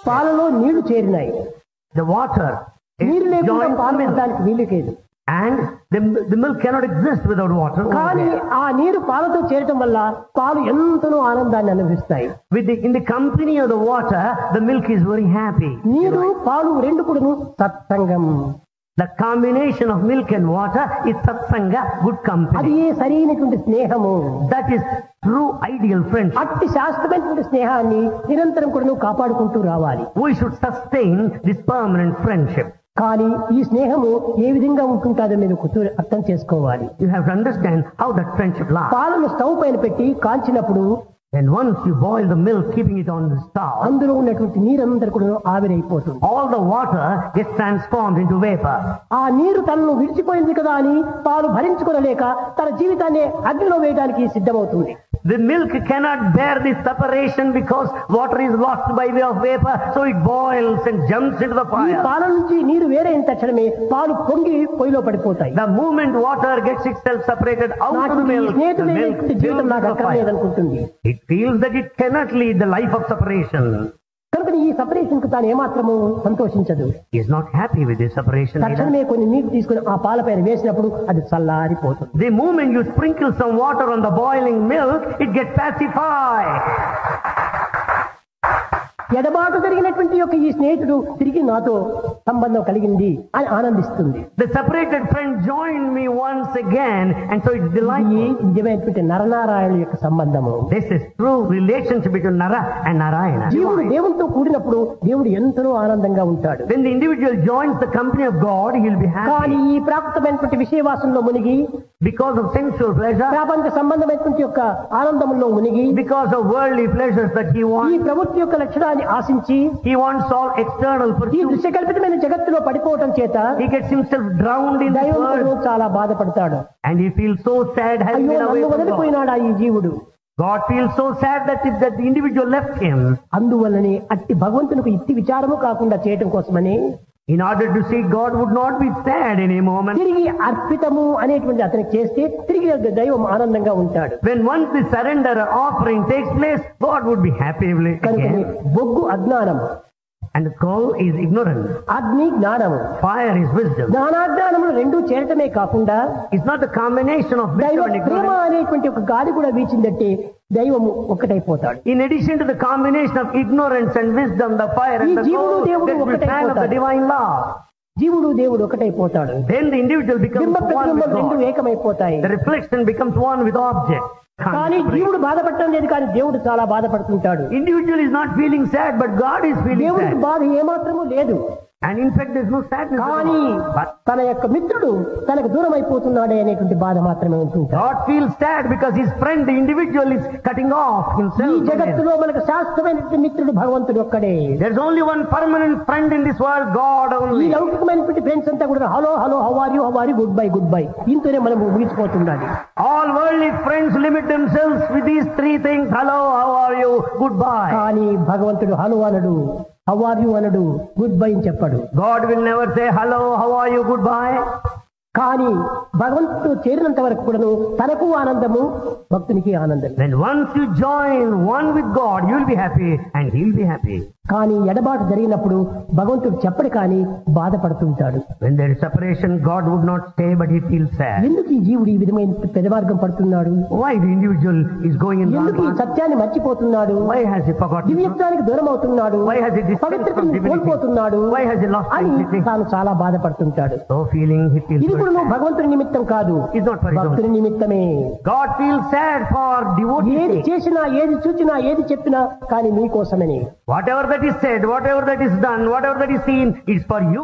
పాలలో నీళ్లు చేరినాయి. The water నీరు లేకుండా joins పాలు the milk. ఉండడానికి వీలు లేదు. And the milk cannot exist without water. కానీ ఆ నీరు పాలతో చేరటం వల్ల పాలు ఎంతనో ఆనందాన్ని అనుభవిస్తాయి. In the company of the water, the milk is very happy. నీరు పాలు రెండు కూడాను సత్సంగం. The combination of milk and water is satsanga, good అది company. ఏ సరైనటువంటి స్నేహము. That is true ideal friendship. అట్టి శాశ్వతమైనటువంటి స్నేహాన్ని నిరంతరం కూడాను కాపాడుకుంటూ రావాలి. We should sustain this permanent friendship. కానీ ఈ స్నేహము ఏ విధంగా ఉంటుందో మీరు అర్థం చేసుకోవాలి. You have to understand how that friendship lasts. పాలను స్టవ్ పైన పెట్టి కాంచినప్పుడు And once you boil the milk, keeping it on the stove, అందులో ఉన్నటువంటి నీరంతా కూడా ఆవిరైపోతుంది. all the water gets transformed into vapor. ఆ నీరు తనను విడిచిపోయింది కదా అని పాలు భరించుకోలేక తన జీవితాన్ని అగ్నిలో వేయడానికి సిద్ధమవుతుంది. The milk cannot bear this separation because water is lost by way of vapor, so it boils and jumps into the ఈ fire. పాల నుంచి నీరు వేరైన తక్షణమే పాలు పొంగి పొయ్యిలో పడిపోతాయి. The moment water gets itself separated out of నాకు the ఈ milk, the milk స్నేహితుడైనటువంటి జీవితం jumps నాకు into the fire. అక్కర్లేదనుకుంటుంది. It feels that it cannot lead the life of separation. కనుక ఈ సపరేషన్ కు తాను ఏమాత్రము సంతోషించదు. He is not happy with this separation either. తక్షణమే కొన్ని నీరు తీసుకుని ఆ పాల పైన వేసినప్పుడు అది చల్లారిపోతుంది. The moment you sprinkle some water on the boiling milk, it gets pacified. ఎడబాటు జరిగినటువంటి యొక్క ఈ స్నేహితుడు తిరిగి నాతో సంబంధం కలిగింది అని ఆనందిస్తుంది. The separated friend joined me once again, and so it's ఈ delightful. నిజమైనటువంటి నరనారాయణుల యొక్క సంబంధము. This is true relationship between Nara and Narayana. జీవుడు దేవునితో కూడినప్పుడు దేవుడు ఎంతనో ఆనందంగా ఉంటాడు. When the individual joins the company of God, he will be కానీ happy. ఈ ప్రాకృతమైనటువంటి విషయవాసంలో మునిగి Because of sensual pleasure, ప్రపంచ సంబంధమైనటువంటి యొక్క ఆనందంలో మునిగి because of worldly pleasures that he ఈ wants, ప్రవృత్తి యొక్క లక్షణాన్ని ఆశించి he wants all external ఈ pursuits. దృశ్యకల్పితమైన జగత్తులో పడిపోవటం చేత He gets himself drowned in this దైవంతో world, చాలా బాధపడతాడు. and he feels so sad, has అయ్యో been away నన్ను from God. వదిలిపోయినాడా ఈ జీవుడు. God feels so sad that the individual left him. అందువల్లనే అట్టి భగవంతునికి ఇట్టి విచారము కాకుండా చేయటం కోసమని In order to see God would not be sad in a moment. తిరిగి అర్పితము అనేటువంటి అతనికి చేస్తే తిరిగి దైవం ఆనందంగా ఉంటాడు. When once the surrender or offering takes place, God would be happy కనుక again. బొగ్గు అజ్ఞానము, And the coal is ignorance. అగ్ని జ్ఞానము. Fire is wisdom. జ్ఞానాజ్ఞానములు రెండు చేరటమే కాకుండా It's not the combination of దైవ wisdom and ప్రేమ ignorance. అనేటువంటి ఒక గాలి కూడా వీచిందంటే దైవము ఒక్కటైపోతాడు. In addition to the combination of ignorance and wisdom, the fire ఈ and the జీవుడు coal, దేవుడు that will ఒకటే stand of the అయిపోతాడు. divine law. జీవుడు దేవుడు ఒకటైపోతాడు. Then the individual becomes బింబ one ప్రతిబింబం with రెండు God. ఏకమైపోతాయి. The reflection becomes one with object. కానీ జీవుడు బాధపడటం లేదు, కానీ దేవుడు చాలా బాధపడుతుంటాడు. Individual is not feeling sad, but God is feeling దేవుడికి sad. బాధ ఏమాత్రము లేదు. And in fact, there's no sadness at కానీ all. But తన యొక్క మిత్రుడు తనకు దూరం అయిపోతున్నాడే అనేటువంటి బాధ మాత్రమే ఉంటుంటాడు. God feels sad because his friend, the individual, is cutting off ఈ himself from him. జగత్తులో మనకు శాశ్వతమైనటువంటి మిత్రుడు భగవంతుడు ఒక్కడే. There's only one permanent friend in this world, God ఈ only. లౌకికమైనటువంటి ఫ్రెండ్స్ అంతా కూడా hello hello how are you good bye దీంతోనే మనం ముగిసిపోతుండాలి. All worldly friends limit themselves with these three things. Hello, how are you? Goodbye. కానీ భగవంతుడు hello అనడు, how are you అనడు, గుడ్ బై అని చెప్పడు. God will never say, hello, how are you? Goodbye. కానీ భగవంతుడు చేరినంత వరకు కూడాను తనకు ఆనందము, భక్తునికి ఆనందం. Then once you join one with God, you'll be happy and he'll be happy. కానీ ఎడబాటు జరిగినప్పుడు భగవంతుడు చెప్పడు కానీ బాధపడుతుంటాడు. When there is separation, God would not stay, but he feels sad. ఎందుకు ఈ జీవుడు ఈ విధమైన పెదమార్గం పడుతున్నాడు? Why the individual is going in wrong ఎందుకు ఈ path? సత్యాన్ని మర్చిపోతున్నాడు? Why has he forgotten? దివ్యత్వానికి దూరం అవుతున్నాడు, Why has he distanced from పవిత్రతను divinity? కోల్పోతున్నాడు Why has he lost అని sanctity? తాను చాలా బాధపడుతుంటాడు. So feeling he feels ఇది very కూడా sad. భగవంతుని నిమిత్తం కాదు, It's not for his own. భక్తుని నిమిత్తమే. God feels sad for devotees' ఏది sake. చేసినా, ఏది చూచినా, ఏది చెప్పినా కానీ నీ కోసమని. Whatever that is said, whatever that is done, whatever that is seen, is for you.